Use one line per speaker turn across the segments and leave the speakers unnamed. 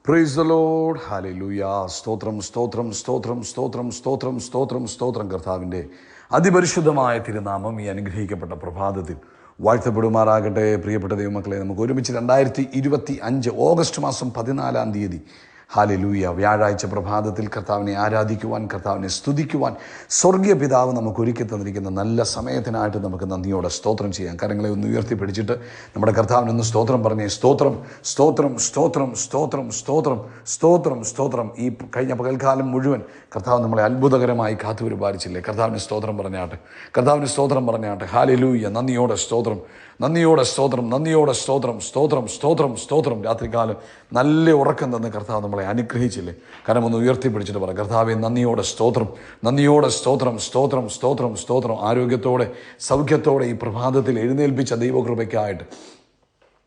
Praise the Lord. Hallelujah. സ്തോത്രം സ്തോത്രം സ്തോത്രം സ്തോത്രം സ്തോത്രം സ്തോത്രം സ്തോത്രം. കർത്താവിൻ്റെ അതിപരിശുദ്ധമായ തിരുനാമം ഈ അനുഗ്രഹിക്കപ്പെട്ട പ്രഭാതത്തിൽ വാഴ്ത്തപ്പെടുമാറാകട്ടെ. പ്രിയപ്പെട്ട ദൈവമക്കളെ, നമുക്ക് ഒരുമിച്ച് 2025 ഓഗസ്റ്റ് മാസം 14 ഹല്ലേലൂയ വ്യാഴാഴ്ച പ്രഭാതത്തിൽ കർത്താവിനെ ആരാധിക്കുവാൻ, കർത്താവിനെ സ്തുതിക്കുവാൻ സ്വർഗീയ പിതാവ് നമുക്ക് ഒരുക്കി തന്നിരിക്കുന്ന നല്ല സമയത്തിനായിട്ട് നമുക്ക് നന്ദിയോടെ സ്തോത്രം ചെയ്യാം. കരങ്ങളെ ഒന്ന് ഉയർത്തിപ്പിടിച്ചിട്ട് നമ്മുടെ കർത്താവിനൊന്ന് സ്തോത്രം പറഞ്ഞേ. സ്തോത്രം സ്തോത്രം സ്തോത്രം സ്തോത്രം സ്തോത്രം സ്തോത്രം സ്തോത്രം. ഈ കഴിഞ്ഞ പകൽക്കാലം മുഴുവൻ കർത്താവ് നമ്മളെ അത്ഭുതകരമായി കാത്തു പരിപാലിച്ചില്ലേ? കർത്താവിന് സ്തോത്രം പറഞ്ഞാട്ടെ, കർത്താവിന് സ്തോത്രം പറഞ്ഞാട്ടെ. ഹല്ലേലൂയ. നന്ദിയോടെ സ്തോത്രം, നന്ദിയോടെ സ്തോത്രം, നന്ദിയോടെ സ്തോത്രം സ്തോത്രം സ്തോത്രം സ്തോത്രം. രാത്രികാലം നല്ല ഉറക്കം തന്ന് കർത്താവ് നമ്മളെ അനുഗ്രഹിച്ചില്ലേ? കാരണം ഒന്ന് ഉയർത്തിപ്പിടിച്ചിട്ട് പറ, കർത്താവെ നന്ദിയോടെ സ്തോത്രം, നന്ദിയോടെ സ്തോത്രം സ്തോത്രം സ്തോത്രം സ്തോത്രം. ആരോഗ്യത്തോടെ സൗഖ്യത്തോടെ ഈ പ്രഭാതത്തിൽ എഴുന്നേൽപ്പിച്ച ദൈവകൃപയ്ക്കായിട്ട്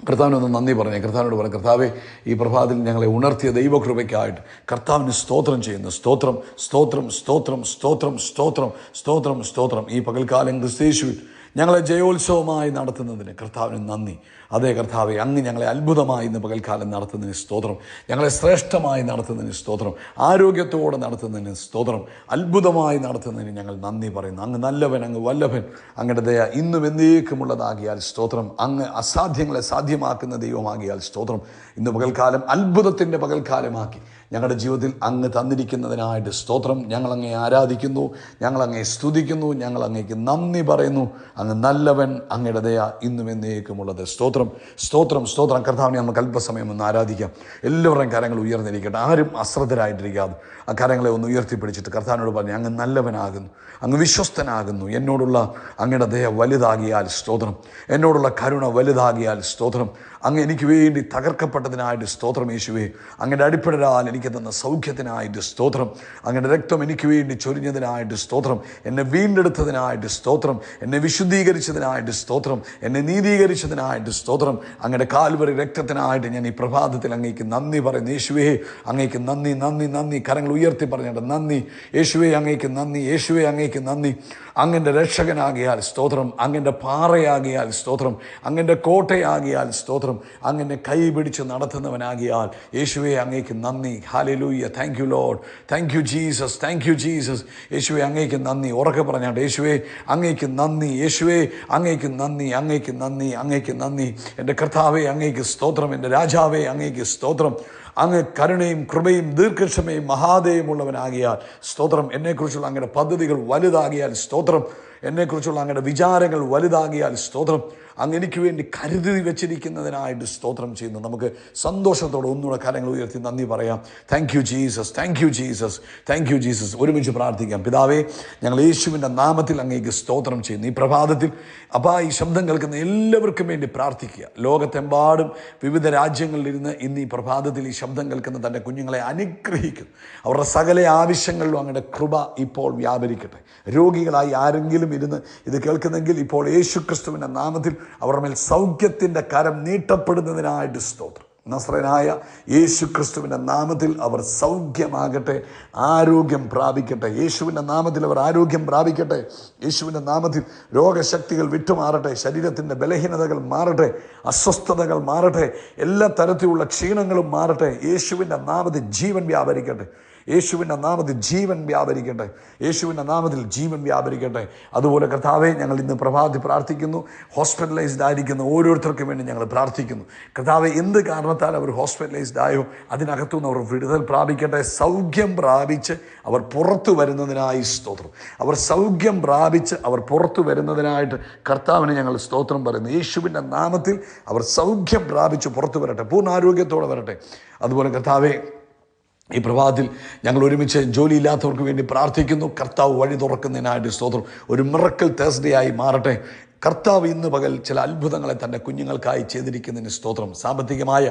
കർത്താവിനൊന്ന് നന്ദി പറഞ്ഞേ. കർത്താവിനോട് പറയാം, കർത്താവെ ഈ പ്രഭാതത്തിൽ ഞങ്ങളെ ഉണർത്തിയ ദൈവകൃപയ്ക്കായിട്ട് കർത്താവിന് സ്തോത്രം ചെയ്യുന്നു. സ്തോത്രം സ്തോത്രം സ്തോത്രം സ്തോത്രം സ്തോത്രം സ്തോത്രം സ്തോത്രം. ഈ പകൽക്കാലം ക്രിസ്തയേശുവിൽ ഞങ്ങളെ ജയോത്സവമായി നടത്തുന്നതിന് കർത്താവിന് നന്ദി. അതേ കർത്താവെ, അങ്ങ് ഞങ്ങളെ അത്ഭുതമായി ഇന്ന് പകൽക്കാലം നടത്തുന്നതിന് സ്തോത്രം, ഞങ്ങളെ ശ്രേഷ്ഠമായി നടത്തുന്നതിന് സ്തോത്രം, ആരോഗ്യത്തോടെ നടത്തുന്നതിന് സ്തോത്രം, അത്ഭുതമായി നടത്തുന്നതിന് ഞങ്ങൾ നന്ദി പറയുന്നു. അങ്ങ് നല്ലവൻ, അങ്ങ് വല്ലഭൻ, അങ്ങയുടെ ദയ ഇന്നും എന്നേക്കുമുള്ളതാകിയാൽ സ്തോത്രം. അങ്ങ് അസാധ്യങ്ങളെ സാധ്യമാക്കുന്ന ദൈവമാകിയാൽ സ്തോത്രം. ഇന്ന് പകൽക്കാലം അത്ഭുതത്തിൻ്റെ പകൽക്കാലമാക്കി ഞങ്ങളുടെ ജീവിതത്തിൽ അങ്ങ് തന്നിരിക്കുന്നതിനായിട്ട് സ്തോത്രം. ഞങ്ങളങ്ങേ ആരാധിക്കുന്നു, ഞങ്ങളങ്ങേ സ്തുതിക്കുന്നു, ഞങ്ങളങ്ങേക്ക് നന്ദി പറയുന്നു. അങ്ങ് നല്ലവൻ, അങ്ങയുടെ ദയ ഇന്നും എന്നേക്കുമുള്ളത്. സ്തോത്രം സ്തോത്രം സ്തോത്രം. കർത്താവിനെ നമുക്ക് അല്പസമയം ഒന്ന് ആരാധിക്കാം. എല്ലാവരുടെയും കരങ്ങൾ ഉയർന്നിരിക്കട്ടെ. ആരും അശ്രദ്ധരായിട്ടിരിക്കാതെ ആ കരങ്ങളെ ഒന്ന് ഉയർത്തിപ്പിടിച്ചിട്ട് കർത്താവിനോട് പറഞ്ഞു, അങ്ങ് നല്ലവനാകുന്നു, അങ്ങ് വിശ്വസ്തനാകുന്നു. എന്നോടുള്ള അങ്ങയുടെ ദയ വലുതാകിയാൽ സ്തോത്രം, എന്നോടുള്ള കരുണ വലുതാകിയാൽ സ്തോത്രം. അങ്ങ് എനിക്ക് വേണ്ടി തകർക്കപ്പെട്ടതിനായിട്ട് സ്തോത്രം യേശുവേ. അങ്ങയുടെ അടിപ്പിടരാൽ എനിക്ക് തന്ന സൗഖ്യത്തിനായിട്ട് സ്തോത്രം. അങ്ങയുടെ രക്തം എനിക്ക് വേണ്ടി ചൊരിഞ്ഞതിനായിട്ട് സ്തോത്രം. എന്നെ വീണ്ടെടുത്തതിനായിട്ട് സ്തോത്രം. എന്നെ വിശുദ്ധീകരിച്ചതിനായിട്ട് സ്തോത്രം. എന്നെ നീതീകരിച്ചതിനായിട്ട് സ്തോത്രം. അങ്ങയുടെ കാൽവരി രക്തത്തിനായിട്ട് ഞാൻ ഈ പ്രഭാതത്തിൽ അങ്ങേക്ക് നന്ദി പറയുന്നു. യേശുവേ, അങ്ങേക്ക് നന്ദി നന്ദി നന്ദി. കരങ്ങൾ ഉയർത്തി പറഞ്ഞിട്ട് നന്ദി യേശുവേ, അങ്ങേക്ക് നന്ദി യേശുവേ, അങ്ങേക്ക് നന്ദി. അങ്ങൻ്റെ രക്ഷകനാകിയാൽ സ്തോത്രം, അങ്ങൻ്റെ പാറയാകിയാൽ സ്തോത്രം, അങ്ങൻ്റെ കോട്ടയാകിയാൽ സ്തോത്രം, അങ്ങനെ കൈ പിടിച്ച് നടത്തുന്നവനാകിയാൽ യേശുവേ, അങ്ങേക്ക് നന്ദി. Hallelujah. Thank you Lord, thank you Jesus, thank you Jesus. യേശുവേ, അങ്ങേക്ക് നന്ദി. ഉറക്കെ പറഞ്ഞാട്ട്, യേശുവേ അങ്ങേക്ക് നന്ദി, യേശുവേ അങ്ങേക്ക് നന്ദി, അങ്ങേക്ക് നന്ദി, അങ്ങേക്ക് നന്ദി. എൻ്റെ കർത്താവേ അങ്ങേക്ക് സ്തോത്രം, എൻ്റെ രാജാവേ അങ്ങേക്ക് സ്തോത്രം. അങ്ങ് കരുണയും കൃപയും ദീർഘക്ഷമയും മഹാദയമുള്ളവനാകിയാൽ സ്തോത്രം. എന്നെക്കുറിച്ചുള്ള അങ്ങയുടെ പദ്ധതികൾ വലുതാകിയാൽ സ്തോത്രം. എന്നെക്കുറിച്ചുള്ള അങ്ങയുടെ വിചാരങ്ങൾ വലുതാകിയാൽ സ്തോത്രം. അങ്ങ് എനിക്ക് വേണ്ടി കരുതി വെച്ചിരിക്കുന്നതിനായിട്ട് സ്തോത്രം ചെയ്യുന്നു. നമുക്ക് സന്തോഷത്തോടെ ഒന്നുകൂടെ കരങ്ങൾ ഉയർത്തി നന്ദി പറയാം. Thank you Jesus, thank you Jesus, thank you Jesus. ഒരുമിച്ച് പ്രാർത്ഥിക്കാം. പിതാവേ, ഞങ്ങൾ യേശുവിൻ്റെ നാമത്തിൽ അങ്ങേക്ക് സ്തോത്രം ചെയ്യുന്നു. ഈ പ്രഭാതത്തിൽ ഈ ശബ്ദം കേൾക്കുന്ന എല്ലാവർക്കും വേണ്ടി പ്രാർത്ഥിക്കുക. ലോകത്തെമ്പാടും വിവിധ രാജ്യങ്ങളിലിരുന്ന് ഇന്ന് ഈ പ്രഭാതത്തിൽ ഈ ശബ്ദം കേൾക്കുന്ന തൻ്റെ കുഞ്ഞുങ്ങളെ അനുഗ്രഹിക്കുന്നു. അവരുടെ സകല ആവശ്യങ്ങളിലും അങ്ങയുടെ കൃപ ഇപ്പോൾ വ്യാപരിക്കട്ടെ. രോഗികളായി ആരെങ്കിലും ഇരുന്ന് ഇത് കേൾക്കുന്നെങ്കിൽ ഇപ്പോൾ യേശു ക്രിസ്തുവിൻ്റെ നാമത്തിൽ അവരുടെ മേൽ സൗഖ്യത്തിൻ്റെ കരം നീട്ടപ്പെടുന്നതിനായിട്ട് സ്തോത്രം. നസ്രയനായ യേശു ക്രിസ്തുവിൻ്റെ നാമത്തിൽ അവർ സൗഖ്യമാകട്ടെ, ആരോഗ്യം പ്രാപിക്കട്ടെ. യേശുവിൻ്റെ നാമത്തിൽ അവർ ആരോഗ്യം പ്രാപിക്കട്ടെ. യേശുവിൻ്റെ നാമത്തിൽ രോഗശക്തികൾ വിട്ടുമാറട്ടെ, ശരീരത്തിൻ്റെ ബലഹീനതകൾ മാറട്ടെ, അസ്വസ്ഥതകൾ മാറട്ടെ, എല്ലാ തരത്തിലുള്ള ക്ഷീണങ്ങളും മാറട്ടെ. യേശുവിൻ്റെ നാമത്തിൽ ജീവൻ വ്യാപരിക്കട്ടെ, യേശുവിൻ്റെ നാമത്തിൽ ജീവൻ വ്യാപരിക്കട്ടെ, യേശുവിൻ്റെ നാമത്തിൽ ജീവൻ വ്യാപരിക്കട്ടെ. അതുപോലെ കർത്താവെ, ഞങ്ങൾ ഇന്ന് പ്രഭാതത്തിൽ പ്രാർത്ഥിക്കുന്നു. ഹോസ്പിറ്റലൈസ്ഡ് ആയിരിക്കുന്ന ഓരോരുത്തർക്കും വേണ്ടി ഞങ്ങൾ പ്രാർത്ഥിക്കുന്നു. കർത്താവെ, എന്ത് കാരണത്താൽ അവർ ഹോസ്പിറ്റലൈസ്ഡ് ആയോ അതിനകത്തുനിന്ന് അവർ വിടുതൽ പ്രാപിക്കട്ടെ. സൗഖ്യം പ്രാപിച്ച് അവർ പുറത്തു വരുന്നതിനായി സ്തോത്രം. അവർ സൗഖ്യം പ്രാപിച്ച് അവർ പുറത്തു വരുന്നതിനായിട്ട് കർത്താവിന് ഞങ്ങൾ സ്തോത്രം പറയുന്നു. യേശുവിൻ്റെ നാമത്തിൽ അവർ സൗഖ്യം പ്രാപിച്ച് പുറത്തു വരട്ടെ, പൂർണ്ണാരോഗ്യത്തോടെ വരട്ടെ. അതുപോലെ കർത്താവെ, ഈ പ്രഭാതത്തിൽ ഞങ്ങൾ ഒരുമിച്ച് ജോലിയില്ലാത്തവർക്ക് വേണ്ടി പ്രാർത്ഥിക്കുന്നു. കർത്താവ് വഴി തുറക്കുന്നതിനായിട്ട് സ്തോത്രം. ഒരു മിറക്കിൾ തേഴ്സ്ഡേ ആയി മാറട്ടെ. കർത്താവ് ഇന്ന് പകൽ ചില അത്ഭുതങ്ങളെ തൻ്റെ കുഞ്ഞുങ്ങൾക്കായി ചെയ്തിരിക്കുന്നതിന് സ്തോത്രം. സാമ്പത്തികമായ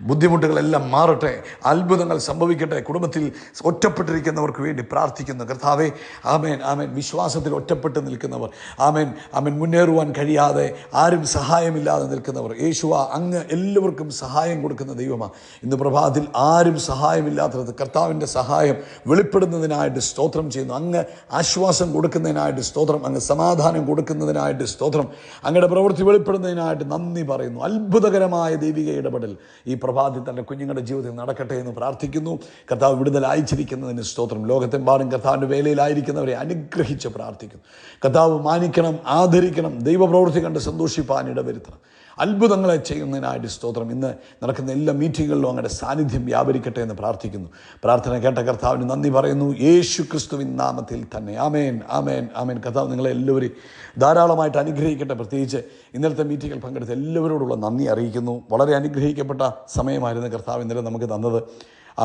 ബുദ്ധിമുട്ടുകളെല്ലാം മാറട്ടെ, അത്ഭുതങ്ങൾ സംഭവിക്കട്ടെ. കുടുംബത്തിൽ ഒറ്റപ്പെട്ടിരിക്കുന്നവർക്ക് വേണ്ടി പ്രാർത്ഥിക്കുന്നു. കർത്താവേ, ആമേൻ ആമേൻ. വിശ്വാസത്തിൽ ഒറ്റപ്പെട്ട് നിൽക്കുന്നവർ, ആമേൻ ആമേൻ, മുന്നേറുവാൻ കഴിയാതെ ആരും സഹായമില്ലാതെ നിൽക്കുന്നവർ, യേശുവ അങ്ങ് എല്ലാവർക്കും സഹായം കൊടുക്കുന്ന ദൈവമാണ്. ഇന്ന് പ്രഭാതത്തിൽ ആരും സഹായമില്ലാത്തത് കർത്താവിൻ്റെ സഹായം വെളിപ്പെടുന്നതിനായിട്ട് സ്തോത്രം ചെയ്യുന്നു. അങ്ങ് ആശ്വാസം കൊടുക്കുന്നതിനായിട്ട് സ്തോത്രം, അങ്ങ് സമാധാനം കൊടുക്കുന്നതിനായിട്ട് സ്തോത്രം. സ്തോത്രം. അങ്ങയുടെ പ്രവൃത്തി വെളിപ്പെടുന്നതിനായിട്ട് നന്ദി പറയുന്നു. അത്ഭുതകരമായ ദൈവിക ഇടപെടൽ ഈ പ്രഭാതത്തിൽ തൻ്റെ കുഞ്ഞുങ്ങളുടെ ജീവിതത്തിൽ നടക്കട്ടെ എന്ന് പ്രാർത്ഥിക്കുന്നു. കർത്താവ് വിടുതൽ അയച്ചിരിക്കുന്നതിന് സ്തോത്രം. ലോകത്തെമ്പാടും കർത്താവിൻ്റെ വേലയിലായിരിക്കുന്നവരെ അനുഗ്രഹിച്ച് പ്രാർത്ഥിക്കുന്നു. കർത്താവ് മാനിക്കണം, ആദരിക്കണം, ദൈവപ്രവൃത്തി കണ്ട് സന്തോഷിപ്പാൻ ഇടവരുത്തണം. അത്ഭുതങ്ങളെ ചെയ്യുന്നതിനായിട്ട് സ്തോത്രം. ഇന്ന് നടക്കുന്ന എല്ലാ മീറ്റിങ്ങുകളിലും അങ്ങയുടെ സാന്നിധ്യം വ്യാപരിക്കട്ടെ എന്ന് പ്രാർത്ഥിക്കുന്നു. പ്രാർത്ഥന കേട്ട കർത്താവിന് നന്ദി പറയുന്നു, യേശു ക്രിസ്തുവിൻ നാമത്തിൽ തന്നെ. ആമേൻ, ആമേൻ, ആമേൻ. കർത്താവ് നിങ്ങളെ എല്ലാവരെയും ധാരാളമായിട്ട് അനുഗ്രഹിക്കട്ടെ. പ്രത്യേകിച്ച് ഇന്നലത്തെ മീറ്റിങ്ങിൽ പങ്കെടുത്ത എല്ലാവരോടുള്ള നന്ദി അറിയിക്കുന്നു. വളരെ അനുഗ്രഹിക്കപ്പെട്ട സമയമായിരുന്നു കർത്താവ് ഇന്നലെ നമുക്ക് തന്നത്.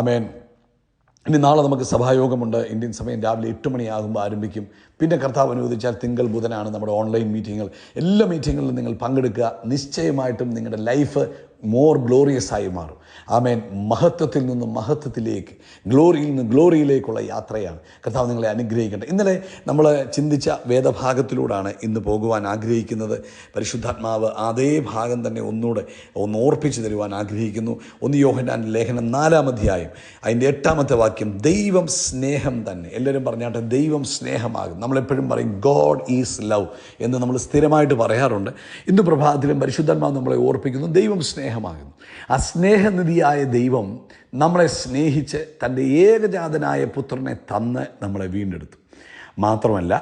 ആമേൻ. ഇനി നാളെ നമുക്ക് സഭായോഗമുണ്ട്. ഇന്ത്യൻ സമയം രാവിലെ 8 മണിയാകുമ്പോൾ ആരംഭിക്കും. പിന്നെ കർത്താവ് അനുവദിച്ചാൽ തിങ്കൾ ബുധനാണ് നമ്മുടെ ഓൺലൈൻ മീറ്റിങ്ങുകൾ. എല്ലാ മീറ്റിങ്ങുകളിലും നിങ്ങൾ പങ്കെടുക്കുക. നിശ്ചയമായിട്ടും നിങ്ങളുടെ ലൈഫ് മോർ ഗ്ലോറിയസ് ആയി മാറും. ആമേൻ. മഹത്വത്തിൽ നിന്നും മഹത്വത്തിലേക്ക്, ഗ്ലോറിയിൽ നിന്ന് ഗ്ലോറിയിലേക്കുള്ള യാത്രയാണ്. കർത്താവ് നിങ്ങളെ അനുഗ്രഹിക്കട്ടെ. ഇന്നലെ നമ്മൾ ചിന്തിച്ച വേദഭാഗത്തിലൂടെയാണ് ഇന്ന് പോകുവാൻ ആഗ്രഹിക്കുന്നത്. പരിശുദ്ധാത്മാവ് അതേ ഭാഗം തന്നെ ഒന്നുകൂടെ ഓർപ്പിച്ചു തരുവാൻ ആഗ്രഹിക്കുന്നു. 1 യോഹന്നാൻ ലേഖനം 4-ാം അധ്യായം അതിൻ്റെ 8-ാമത്തെ വാക്യം, ദൈവം സ്നേഹം തന്നെ. എല്ലാവരും പറഞ്ഞാട്ടെ, ദൈവം സ്നേഹമാകും. നമ്മളെപ്പോഴും പറയും ഗോഡ് ഈസ് ലവ് എന്ന് നമ്മൾ സ്ഥിരമായിട്ട് പറയാറുണ്ട്. ഇന്ന് പ്രഭാതത്തിലും പരിശുദ്ധാത്മാവ് നമ്മളെ ഓർപ്പിക്കുന്നു, ദൈവം സ്നേഹമാകുന്നു. ആ സ്നേഹനിധിയായ ദൈവം നമ്മളെ സ്നേഹിച്ച് തൻ്റെ ഏകജാതനായ പുത്രനെ തന്ന് നമ്മളെ വീണ്ടെടുത്തു. മാത്രമല്ല,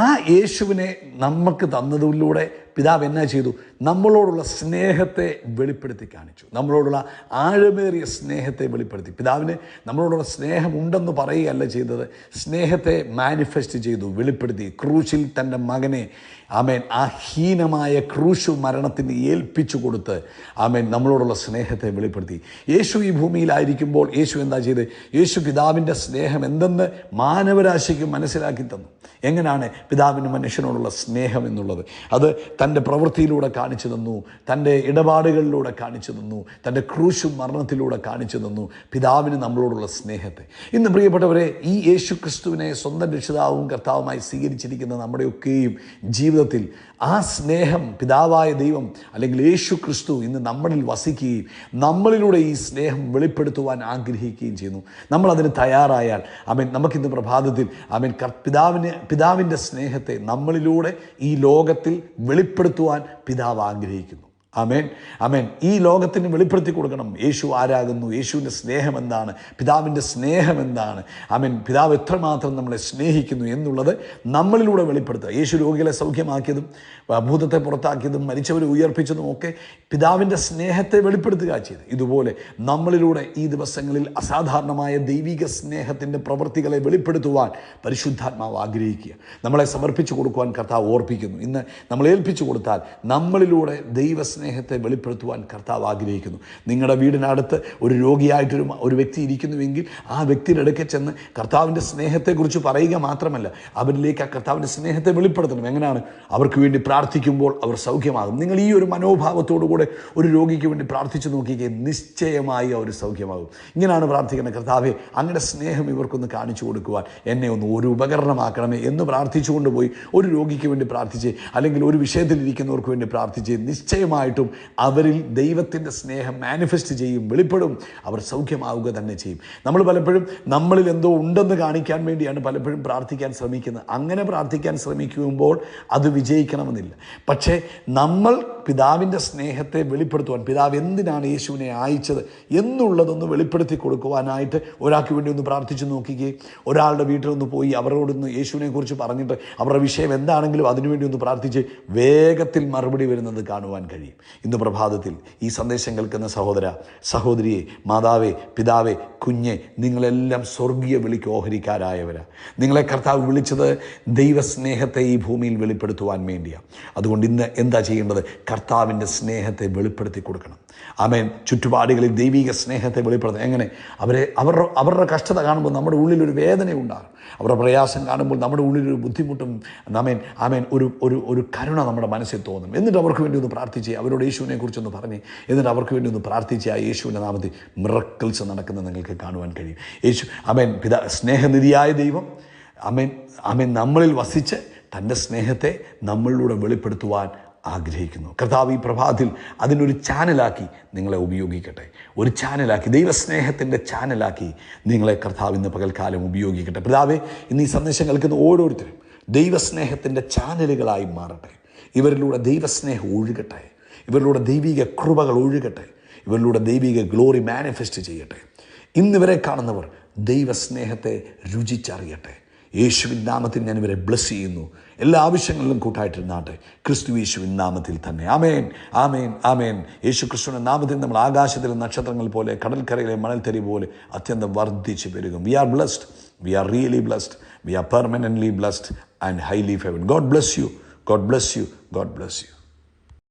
ആ യേശുവിനെ നമുക്ക് തന്നതിലൂടെ പിതാവ് എന്നാ ചെയ്തു? നമ്മളോടുള്ള സ്നേഹത്തെ വെളിപ്പെടുത്തി കാണിച്ചു. നമ്മളോടുള്ള ആഴമേറിയ സ്നേഹത്തെ വെളിപ്പെടുത്തി. പിതാവിന് നമ്മളോടുള്ള സ്നേഹം ഉണ്ടെന്ന് പറയുകയല്ല ചെയ്തത്, സ്നേഹത്തെ മാനിഫെസ്റ്റ് ചെയ്തു, വെളിപ്പെടുത്തി. ക്രൂശിൽ തൻ്റെ മകനെ ആമേൻ ആ ഹീനമായ ക്രൂശു മരണത്തിന് ഏൽപ്പിച്ചു കൊടുത്ത് ആമേൻ നമ്മളോടുള്ള സ്നേഹത്തെ വെളിപ്പെടുത്തി. യേശു ഈ ഭൂമിയിലായിരിക്കുമ്പോൾ യേശു എന്താ ചെയ്ത്? യേശു പിതാവിൻ്റെ സ്നേഹം എന്തെന്ന് മാനവരാശിക്ക് മനസ്സിലാക്കി തന്നു. എങ്ങനെയാണ് പിതാവിന് മനുഷ്യനോടുള്ള സ്നേഹം എന്നുള്ളത്? അത് തൻ്റെ പ്രവൃത്തിയിലൂടെ കാണിച്ചു തന്നു, തൻ്റെ ഇടപാടുകളിലൂടെ കാണിച്ചു തന്നു, തൻ്റെ ക്രൂശും മരണത്തിലൂടെ കാണിച്ചു തന്നു പിതാവിന് നമ്മളോടുള്ള സ്നേഹത്തെ. ഇന്ന് പ്രിയപ്പെട്ടവരെ, ഈ യേശു ക്രിസ്തുവിനെ സ്വന്തം രക്ഷിതാവും കർത്താവുമായി സ്വീകരിച്ചിരിക്കുന്ന നമ്മുടെയൊക്കെയും ജീവിതത്തിൽ ആ സ്നേഹം പിതാവായ ദൈവം അല്ലെങ്കിൽ യേശു ക്രിസ്തു ഇന്ന് നമ്മളിൽ വസിക്കുകയും നമ്മളിലൂടെ ഈ സ്നേഹം വെളിപ്പെടുത്തുവാൻ ആഗ്രഹിക്കുകയും ചെയ്യുന്നു. നമ്മളതിന് തയ്യാറായാൽ ആമേൻ, നമുക്കിന്ന് പ്രഭാതത്തിൽ ആമേൻ പിതാവിൻ്റെ സ്നേഹത്തെ നമ്മളിലൂടെ ഈ ലോകത്തിൽ വെളിപ്പെടുത്തുവാൻ പിതാവ് ആഗ്രഹിക്കുന്നു. ആമേൻ, ആമേൻ. ഈ ലോകത്തിന് വെളിപ്പെടുത്തി കൊടുക്കണം യേശു ആരാകുന്നു, യേശുവിൻ്റെ സ്നേഹം എന്താണ്, പിതാവിൻ്റെ സ്നേഹം എന്താണ്. ആമേൻ. പിതാവ് എത്രമാത്രം നമ്മളെ സ്നേഹിക്കുന്നു എന്നുള്ളത് നമ്മളിലൂടെ വെളിപ്പെടുത്തുക. യേശു രോഗികളെ സൗഖ്യമാക്കിയതും ഭൂതത്തെ പുറത്താക്കിയതും മരിച്ചവരെ ഉയർപ്പിച്ചതും ഒക്കെ പിതാവിൻ്റെ സ്നേഹത്തെ വെളിപ്പെടുത്തുക ചെയ്ത്. ഇതുപോലെ നമ്മളിലൂടെ ഈ ദിവസങ്ങളിൽ അസാധാരണമായ ദൈവിക സ്നേഹത്തിൻ്റെ പ്രവൃത്തികളെ വെളിപ്പെടുത്തുവാൻ പരിശുദ്ധാത്മാവ് ആഗ്രഹിക്കുക. നമ്മളെ സമർപ്പിച്ചു കൊടുക്കുവാൻ കർത്താവ് ഓർപ്പിക്കുന്നു. ഇന്ന് നമ്മൾ ഏൽപ്പിച്ചു കൊടുത്താൽ നമ്മളിലൂടെ ദൈവസ്നേഹത്തെ വെളിപ്പെടുത്തുവാൻ കർത്താവ് ആഗ്രഹിക്കുന്നു. നിങ്ങളുടെ വീടിനടുത്ത് ഒരു രോഗിയായിട്ടൊരു വ്യക്തി ഇരിക്കുന്നുവെങ്കിൽ ആ വ്യക്തിയുടെ അടുക്കെ ചെന്ന് കർത്താവിൻ്റെ സ്നേഹത്തെക്കുറിച്ച് പറയുക മാത്രമല്ല, അവരിലേക്ക് ആ കർത്താവിൻ്റെ സ്നേഹത്തെ വെളിപ്പെടുത്തണം. എങ്ങനെയാണ്? അവർക്ക് വേണ്ടി പ്രാർത്ഥിക്കുമ്പോൾ അവർ സൗഖ്യമാകും. നിങ്ങൾ ഈ ഒരു മനോഭാവത്തോടുകൂടെ ഒരു രോഗിക്ക് വേണ്ടി പ്രാർത്ഥിച്ചു നോക്കിക്കേ, നിശ്ചയമായി അവർ സൗഖ്യമാകും. ഇങ്ങനെയാണ് പ്രാർത്ഥിക്കേണ്ടത്. കർത്താവേ, അങ്ങയുടെ സ്നേഹം ഇവർക്കൊന്ന് കാണിച്ചു കൊടുക്കുവാൻ എന്നെ ഒന്ന് ഒരു ഉപകരണമാക്കണമേ എന്ന് പ്രാർത്ഥിച്ചുകൊണ്ട് പോയി ഒരു രോഗിക്ക് വേണ്ടി പ്രാർത്ഥിച്ച്, അല്ലെങ്കിൽ ഒരു വിഷയത്തിലിരിക്കുന്നവർക്ക് വേണ്ടി പ്രാർത്ഥിച്ച്, നിശ്ചയമായിട്ടും അവരിൽ ദൈവത്തിൻ്റെ സ്നേഹം മാനിഫെസ്റ്റ് ചെയ്യും, വെളിപ്പെടും. അവർ സൗഖ്യമാവുക തന്നെ ചെയ്യും. നമ്മൾ പലപ്പോഴും നമ്മളിൽ എന്തോ ഉണ്ടെന്ന് കാണിക്കാൻ വേണ്ടിയാണ് പലപ്പോഴും പ്രാർത്ഥിക്കാൻ ശ്രമിക്കുന്നത്. അങ്ങനെ പ്രാർത്ഥിക്കാൻ ശ്രമിക്കുമ്പോൾ അത് വിജയിക്കണമെന്നില്ല. പക്ഷേ നമ്മൾ പിതാവിൻ്റെ സ്നേഹത്തെ വെളിപ്പെടുത്തുവാൻ, പിതാവ് എന്തിനാണ് യേശുവിനെ അയച്ചത് എന്നുള്ളതൊന്ന് വെളിപ്പെടുത്തി കൊടുക്കുവാനായിട്ട് ഒരാൾക്ക് വേണ്ടി ഒന്ന് പ്രാർത്ഥിച്ചു നോക്കിക്കേ. ഒരാളുടെ വീട്ടിലൊന്ന് പോയി അവരോടൊന്ന് യേശുവിനെ കുറിച്ച് പറഞ്ഞിട്ട് അവരുടെ വിഷയം എന്താണെങ്കിലും അതിനുവേണ്ടി ഒന്ന് പ്രാർത്ഥിച്ച് വേഗത്തിൽ മറുപടി വരുന്നത് കാണുവാൻ കഴിയും. ഇന്ന് പ്രഭാതത്തിൽ ഈ സന്ദേശം കേൾക്കുന്ന സഹോദര സഹോദരിയെ, മാതാവേ, പിതാവേ, കുഞ്ഞെ, നിങ്ങളെല്ലാം സ്വർഗീയ വിളിക്ക് ഓഹരിക്കാരായവരാ. നിങ്ങളെ കർത്താവ് വിളിച്ചത് ദൈവസ്നേഹത്തെ ഈ ഭൂമിയിൽ വെളിപ്പെടുത്തുവാൻ വേണ്ടിയാണ്. അതുകൊണ്ട് ഇന്ന് എന്താ ചെയ്യേണ്ടത്? കർത്താവിൻ്റെ സ്നേഹത്തെ വെളിപ്പെടുത്തി കൊടുക്കണം. ആമേൻ. ചുറ്റുപാടുകളിൽ ദൈവിക സ്നേഹത്തെ വെളിപ്പെടുത്തണം. എങ്ങനെ? അവരുടെ കഷ്ടത കാണുമ്പോൾ നമ്മുടെ ഉള്ളിലൊരു വേദന ഉണ്ടാകും. അവരുടെ പ്രയാസം കാണുമ്പോൾ നമ്മുടെ ഉള്ളിലൊരു ബുദ്ധിമുട്ടും ആമേൻ ഒരു കരുണ നമ്മുടെ മനസ്സിൽ തോന്നും. എന്നിട്ട് അവർക്ക് വേണ്ടി ഒന്ന് പ്രാർത്ഥിച്ച്, അവരോട് യേശുവിനെ കുറിച്ചൊന്ന് പറഞ്ഞ്, എന്നിട്ട് അവർക്ക് വേണ്ടി ഒന്ന് പ്രാർത്ഥിച്ച് ആ യേശുവിൻ്റെ നാമത്തിൽ മിറക്കിൾസ് നടക്കുന്നത് നിങ്ങൾക്ക് കാണുവാൻ കഴിയും. യേശു ആമേൻ സ്നേഹനിധിയായ ദൈവം ആമേൻ നമ്മളിൽ വസിച്ച് തൻ്റെ സ്നേഹത്തെ നമ്മളിലൂടെ വെളിപ്പെടുത്തുവാൻ ആഗ്രഹിക്കുന്നു. കർത്താവ് ഈ പ്രഭാതത്തിൽ അതിനൊരു ചാനലാക്കി നിങ്ങളെ ഉപയോഗിക്കട്ടെ. ഒരു ചാനലാക്കി, ദൈവസ്നേഹത്തിൻ്റെ ചാനലാക്കി നിങ്ങളെ കർത്താവ് ഇന്ന് പകൽക്കാലം ഉപയോഗിക്കട്ടെ. പിതാവേ, ഇന്ന് ഈ സന്ദേശം കേൾക്കുന്ന ഓരോരുത്തരും ദൈവസ്നേഹത്തിൻ്റെ ചാനലുകളായി മാറട്ടെ. ഇവരിലൂടെ ദൈവസ്നേഹം ഒഴുകട്ടെ, ഇവരിലൂടെ ദൈവിക കൃപകൾ ഒഴുകട്ടെ, ഇവരിലൂടെ ദൈവിക ഗ്ലോറി മാനിഫെസ്റ്റ് ചെയ്യട്ടെ. ഇന്നിവരെ കാണുന്നവർ ദൈവസ്നേഹത്തെ രുചിച്ചറിയട്ടെ. യേശുവിൻ നാമത്തിൽ ഞാൻ ഇവരെ ബ്ലസ് ചെയ്യുന്നു. എല്ലാ ആവശ്യങ്ങളിലും കൂട്ടായിട്ടിരുന്നാട്ടെ, ക്രിസ്തു യേശുവിൻ നാമത്തിൽ തന്നെ. ആമേൻ, ആമേൻ, ആമേൻ. യേശു ക്രിസ്തുവിൻ്റെ നാമത്തിൽ നമ്മൾ ആകാശത്തിലെ നക്ഷത്രങ്ങൾ പോലെ, കടൽക്കരയിലെ മണൽത്തരി പോലെ അത്യന്തം വർദ്ധിച്ച് പെരുകും. We are blessed, we are really blessed, we are permanently blessed and highly favoured. God bless you, God bless you, God bless U.